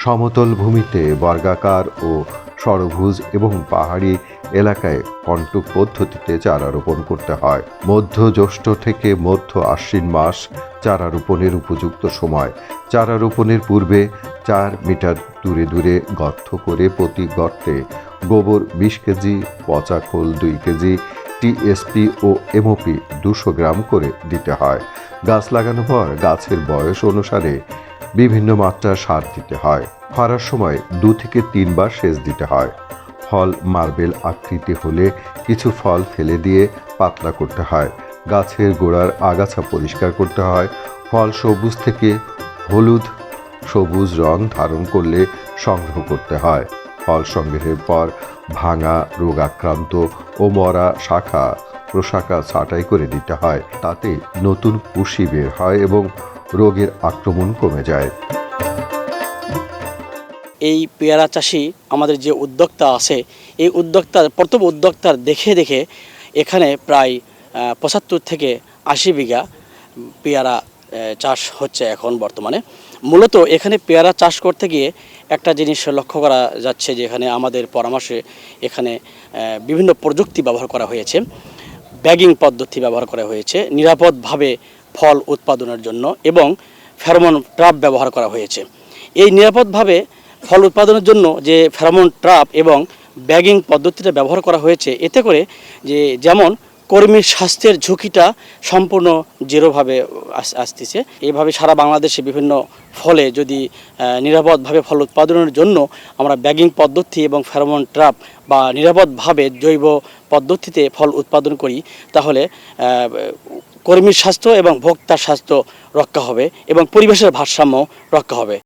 সমতল ভূমিতে বর্গাকার ও ষড়ভুজ এবং পাহাড়ি এলাকায় কন্টক পদ্ধতিতে চারা রোপণ করতে হয়। মধ্য জ্যৈষ্ঠ থেকে মধ্য আশ্বিন মাস চারা রোপণের উপযুক্ত সময়। চারা রোপণের পূর্বে 4 মিটার দূরে দূরে গর্ত করে প্রতি গর্তে গোবর 20 কেজি, পচা খোল 2 কেজি, টিএসপি ও এমওপি 200 গ্রাম করে দিতে হয়। গাছ লাগানোর পর গাছের বয়স অনুসারে বিভিন্ন মাত্রার সার দিতে হয়। খরার সময় 2 থেকে 3 বার সেচ দিতে হয়। ফল মার্বেল আকৃতি হলে কিছু ফল ফেলে দিয়ে পাতলা করতে হয়। গাছের গোড়ার আগাছা পরিষ্কার করতে হয়। ফল সবুজ থেকে হলুদ সবুজ রং ধারণ করলে সংগ্রহ করতে হয়। ফল সংগ্রহের পর ভাঙা, রোগাক্রান্ত ও মরা শাখা প্রশাখা ছাঁটাই করে দিতে হয়। তাতে নতুন কুশি বের হয় এবং রোগের আক্রমণ কমে যায়। এই পেয়ারা চাষি আমাদের যে উদ্যোক্তা আছে, এই প্রথম উদ্যোক্তার দেখে দেখে এখানে প্রায় 75 থেকে 80 বিঘা পেয়ারা চাষ হচ্ছে এখন বর্তমানে। মূলত এখানে পেয়ারা চাষ করতে গিয়ে একটা জিনিস লক্ষ্য করা যাচ্ছে যে এখানে আমাদের পরামর্শে এখানে বিভিন্ন প্রযুক্তি ব্যবহার করা হয়েছে, ব্যাগিং পদ্ধতি ব্যবহার করা হয়েছে নিরাপদভাবে ফল উৎপাদনের জন্য, এবং ফেরোমন ট্র্যাপ ব্যবহার করা হয়েছে। এই নিরাপদভাবে ফল উৎপাদনের জন্য যে ফেরোমন ট্র্যাপ এবং ব্যাগিং পদ্ধতিটা ব্যবহার করা হয়েছে, এতে করে যে যেমন কর্মীর স্বাস্থ্যের ঝুঁকিটা সম্পূর্ণ জিরোভাবে আসতেছে। এইভাবে সারা বাংলাদেশে বিভিন্ন ফলে যদি নিরাপদভাবে ফল উৎপাদনের জন্য আমরা ব্যাগিং পদ্ধতি এবং ফেরোমন ট্র্যাপ বা নিরাপদভাবে জৈব পদ্ধতিতে ফল উৎপাদন করি, তাহলে কর্মীর স্বাস্থ্য এবং ভোক্তার স্বাস্থ্য রক্ষা হবে এবং পরিবেশের ভারসাম্য রক্ষা হবে।